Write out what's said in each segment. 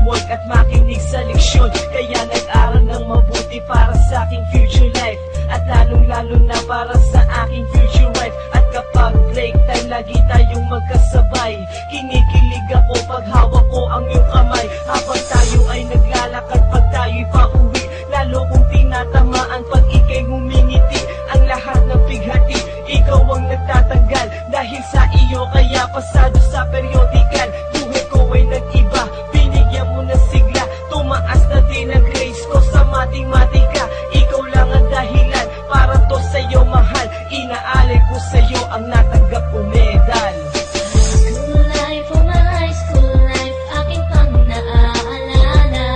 huwag at makinig sa leksyon. Kaya nag-aral ng mabuti para sa aking future life, at lalong-lalo na para sa aking future wife. At kapag break time, lagi tayong magkasabay. Kinikilig ako pag hawak ko ang iyong kamay, habang tayo ay naglalakad pag tayo'y pauwi. Lalo kong tinatamaan pag ika'y humingiti. Ang lahat ng bighati, ikaw ang nagtatanggal. Dahil sa iyo kaya pasado sa periodical. Buhay ko ay nag-iba, binigyan mo na sigla. Tumaas na din ang grades ko sa matematika. Ikaw lang ang dahilan para to sa'yo mahal. Inaalay ko sa'yo ang natanggap kong medal. School life, oh my high school life, aking pang naaalala.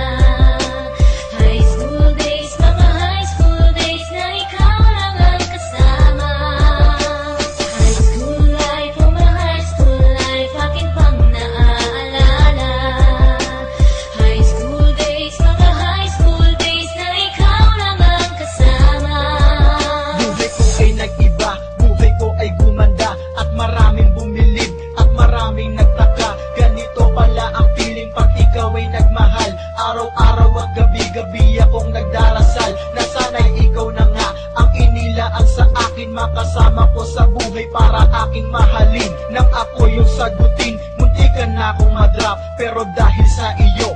High school days, mga high school days na ikaw lang ang kasama. High school life, oh my high school life, aking pang naaalala. High school days, mga high school days na ikaw lang ang kasama. Buhay ko ay nag-iba, buhay ko ay gumanda, at maraming bumilib, at maraming nagtaka. Ganito pala ang feeling pag ikaw ay nagmahal. Araw-araw at gabi-gabi akong nagdarasal na sana'y ikaw na nga ang inilaan sa akin. Makasama ko sa buhay para aking mahalin. Nang ako yung sagutin, muntikan na akong madrop, pero dahil sa iyo